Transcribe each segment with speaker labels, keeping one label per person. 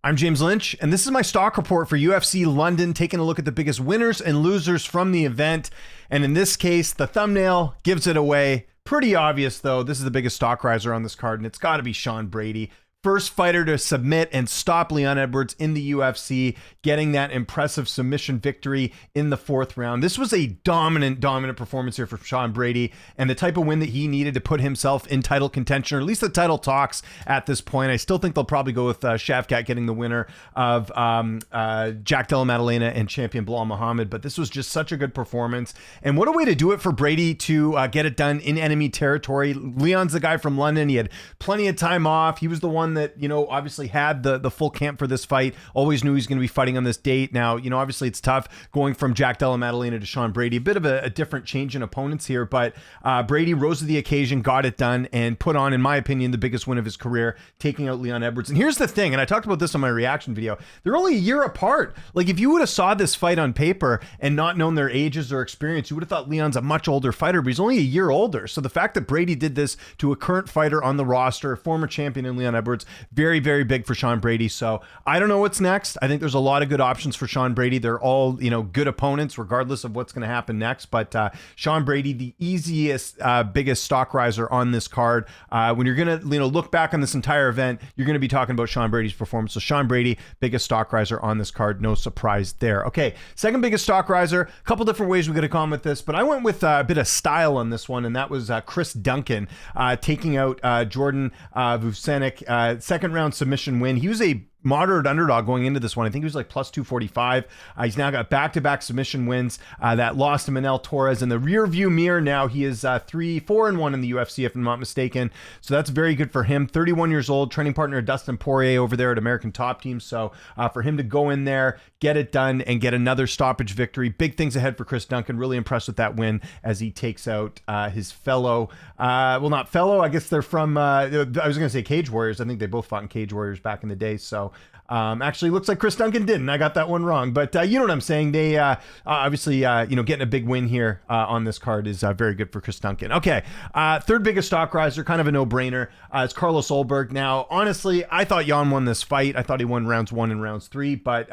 Speaker 1: I'm James Lynch, and this is my stock report for UFC London, taking a look at the biggest winners and losers from the event. And in this case, the thumbnail gives it away. Pretty obvious, though. This is the biggest stock riser on this card, and it's got to be Sean Brady. First fighter to submit and stop Leon Edwards in the UFC, getting that impressive submission victory in the fourth round. This was a dominant performance here for Sean Brady, and the type of win that he needed to put himself in title contention, or at least the title talks at this point. I still think they'll probably go with Shavkat getting the winner of Jack Della Maddalena and champion Bilal Muhammad, but this was just such a good performance. And what a way to do it for Brady to get it done in enemy territory. Leon's the guy from London. He had plenty of time off. He was the one that, you know, obviously had the full camp for this fight. Always knew he was going to be fighting on this date. Now, you know, obviously it's tough going from Jack Della Maddalena to Sean Brady. A bit of a different change in opponents here, but Brady rose to the occasion, got it done, and put on, in my opinion, the biggest win of his career, taking out Leon Edwards. And here's the thing, and I talked about this on my reaction video, they're only a year apart. Like, if you would have saw this fight on paper and not known their ages or experience, you would have thought Leon's a much older fighter, but he's only a year older. So the fact that Brady did this to a current fighter on the roster, former champion in Leon Edwards, very, very big for Sean Brady. So I don't know what's next. I think there's a lot of good options for Sean Brady. They're all, you know, good opponents regardless of what's going to happen next. But Sean Brady, the easiest, biggest stock riser on this card. When you're going to, you know, look back on this entire event, you're going to be talking about Sean Brady's performance. So Sean Brady, biggest stock riser on this card. No surprise there. Okay, second biggest stock riser. A couple different ways we could have gone with this, but I went with a bit of style on this one, and that was Chris Duncan taking out Jordan Vucenic. Second round submission win. He was a moderate underdog going into this one. I think he was like plus 245. He's now got back-to-back submission wins that lost to Manel Torres in the rear view mirror. Now he is 4-1 in the UFC, if I'm not mistaken. So that's very good for him. 31 years old, training partner of Dustin Poirier over there at American Top Team. So for him to go in there, get it done, and get another stoppage victory. Big things ahead for Chris Duncan. Really impressed with that win as he takes out his fellow, well, not fellow, I guess they're from, I was going to say Cage Warriors. I think they both fought in Cage Warriors back in the day. So actually looks like Chris Duncan didn't. I got that one wrong, but you know what I'm saying. They obviously, you know, getting a big win here on this card is very good for Chris Duncan. Okay, third biggest stock riser, kind of a no-brainer. It's Carlos Ulberg. Now, honestly, I thought Jan won this fight. I thought he won rounds 1 and rounds 3, but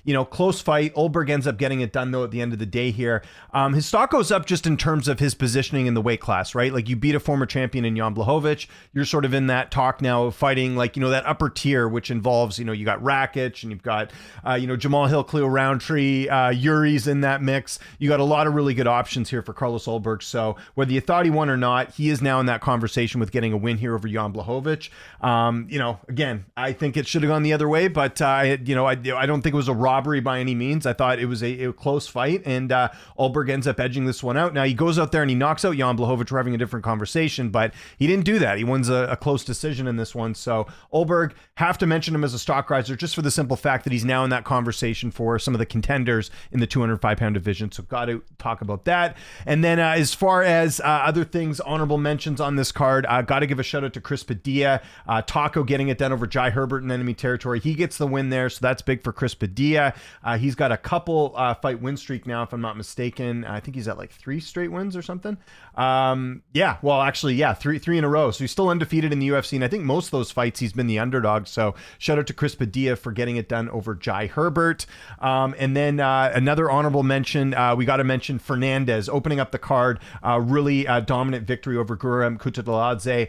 Speaker 1: you know, close fight. Ulberg ends up getting it done though at the end of the day here. His stock goes up just in terms of his positioning in the weight class, right? Like, you beat a former champion in Jan Blachowicz. You're sort of in that talk now of fighting, like, you know, that upper tier, which involves, you know, you got Rakic and you've got, you know, Jamal Hill, Cleo Roundtree, Yuri's in that mix. You got a lot of really good options here for Carlos Ulberg. So whether you thought he won or not, he is now in that conversation with getting a win here over Jan Blachowicz. You know, again, I think it should have gone the other way, but you know, I don't think it was a robbery by any means. I thought it was a close fight, and Ulberg ends up edging this one out. Now he goes out there and he knocks out Jan Blachowicz. We're having a different conversation, but he didn't do that. He wins a close decision in this one. So Ulberg, have to mention him as a stock riser just for the simple fact that he's now in that conversation for some of the contenders in the 205-pound division. So got to talk about that. And then as far as other things, honorable mentions on this card, got to give a shout out to Chris Padilla. Taco getting it done over Jai Herbert in enemy territory. He gets the win there, so that's big for Chris Padilla. He's got a couple fight win streak now, if I'm not mistaken. I think he's at like 3 straight wins or something. Yeah, well, actually, yeah, three in a row. So he's still undefeated in the UFC, and I think most of those fights he's been the underdog. So shout out to Chris Padilla for getting it done over Jai Herbert. And then another honorable mention, we got to mention Fernandez opening up the card. Really dominant victory over Guram Kutateladze.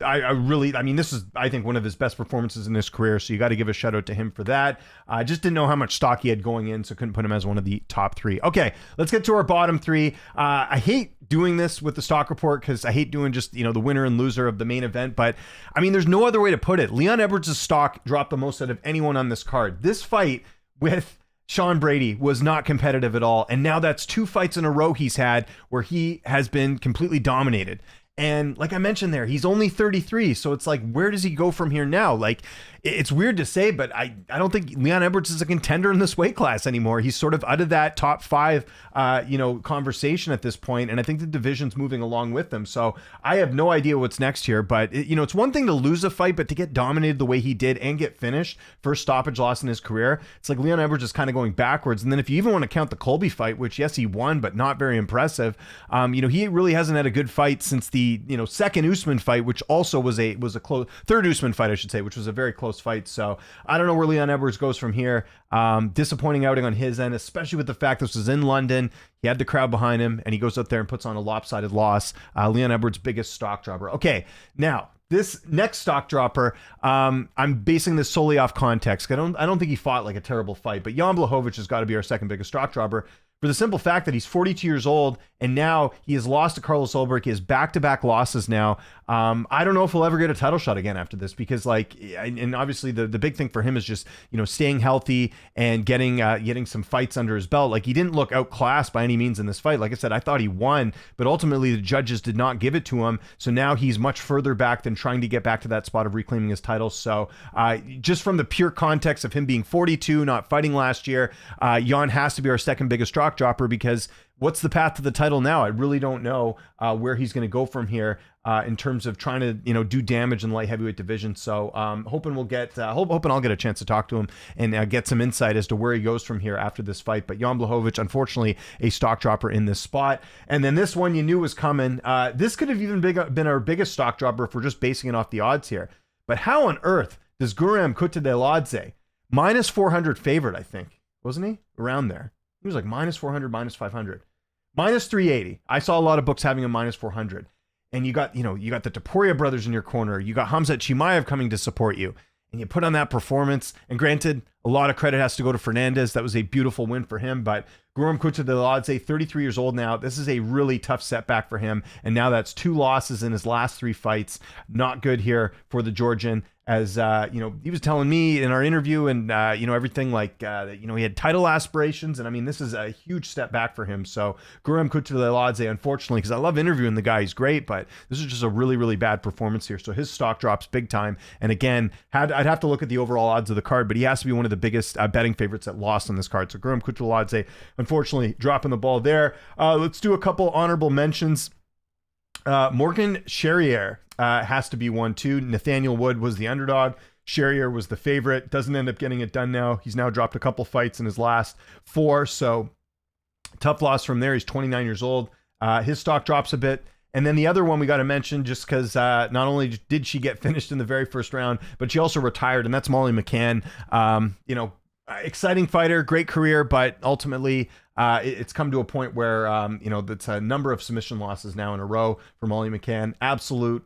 Speaker 1: I mean, this is, I think, one of his best performances in his career, so you got to give a shout out to him for that. I just didn't know how much stock he had going in, so couldn't put him as one of the top 3. Okay, let's get to our bottom 3. I hate doing this with the stock report because I hate doing just, you know, the winner and loser of the main event, but I mean, there's no other way to put it. Leon Edwards' stock dropped the most out of anyone on this card. This fight with Sean Brady was not competitive at all, and now that's 2 fights in a row he's had where he has been completely dominated. And like I mentioned there, he's only 33. So it's like, where does he go from here now? Like, it's weird to say, but I don't think Leon Edwards is a contender in this weight class anymore. He's sort of out of that top 5, you know, conversation at this point, and I think the division's moving along with them. So I have no idea what's next here, but you know, it's one thing to lose a fight, but to get dominated the way he did and get finished, first stoppage loss in his career, it's like Leon Edwards is kind of going backwards. And then if you even want to count the Colby fight, which yes, he won, but not very impressive. You know, he really hasn't had a good fight since the the second Usman fight, which also was a close third Usman fight, I should say, which was a very close fight. So I don't know where Leon Edwards goes from here. Disappointing outing on his end, especially with the fact this was in London. He had the crowd behind him, and he goes up there and puts on a lopsided loss. Leon Edwards' biggest stock dropper. Okay, now this next stock dropper, I'm basing this solely off context. I don't think he fought like a terrible fight, but Jan Blachowicz has got to be our second biggest stock dropper for the simple fact that he's 42 years old, and now he has lost to Carlos Ulberg. He has back-to-back losses now. I don't know if he'll ever get a title shot again after this, because and obviously the big thing for him is just, staying healthy and getting some fights under his belt. Like, he didn't look outclassed by any means in this fight. Like I said, I thought he won, but ultimately the judges did not give it to him. So now he's much further back than trying to get back to that spot of reclaiming his title. So just from the pure context of him being 42, not fighting last year, Jan has to be our second biggest stock dropper, because what's the path to the title now? I really don't know where he's going to go from here in terms of trying to do damage in the light heavyweight division. So hoping I'll get a chance to talk to him and get some insight as to where he goes from here after this fight. But Jan Blachowicz, unfortunately, a stock dropper in this spot. And then this one you knew was coming. This could have even been our biggest stock dropper if we're just basing it off the odds here. But how on earth does Guram Kutateladze, minus 400 favorite, I think, wasn't he? Around there. He was like minus 400, minus 500. Minus 380. I saw a lot of books having a minus 400. And you got the Topuria brothers in your corner. You got Khamzat Chimaev coming to support you. And you put on that performance. And granted, a lot of credit has to go to Fernandez. That was a beautiful win for him. But Guram Kutateladze, 33 years old now. This is a really tough setback for him. And now that's 2 losses in his last 3 fights. Not good here for the Georgian. As he was telling me in our interview, and everything like he had title aspirations, and I mean, this is a huge step back for him. So Guram Kutateladze, unfortunately, because I love interviewing the guy, he's great, but this is just a really, really bad performance here. So his stock drops big time. And again, I'd have to look at the overall odds of the card, but he has to be one of the biggest betting favorites that lost on this card. So Guram Kutateladze, unfortunately, dropping the ball there. Let's do a couple honorable mentions. Morgan Charrier has to be one too. Nathaniel Wood was the underdog. Charrier was the favorite. Doesn't end up getting it done now. He's now dropped a couple fights in his last 4. So tough loss from there. He's 29 years old. His stock drops a bit. And then the other one we got to mention, just because not only did she get finished in the very first round, but she also retired, and that's Molly McCann. Exciting fighter, great career, but ultimately it's come to a point where that's a number of submission losses now in a row for Molly McCann. Absolute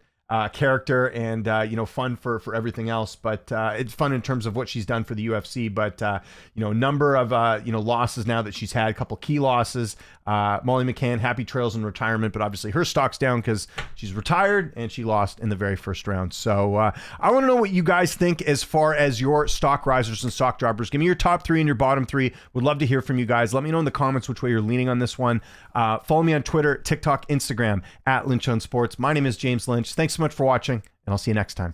Speaker 1: character and fun for everything else, but it's fun in terms of what she's done for the UFC. But number of losses now that she's had, a couple key losses. Molly McCann, happy trails in retirement, but obviously her stock's down because she's retired and she lost in the very first round. So I want to know what you guys think as far as your stock risers and stock droppers. Give me your top 3 and your bottom 3. Would love to hear from you guys. Let me know in the comments which way you're leaning on this one. Follow me on Twitter, TikTok, Instagram at Lynch on Sports. My name is James Lynch. Thanks so much for watching, and I'll see you next time.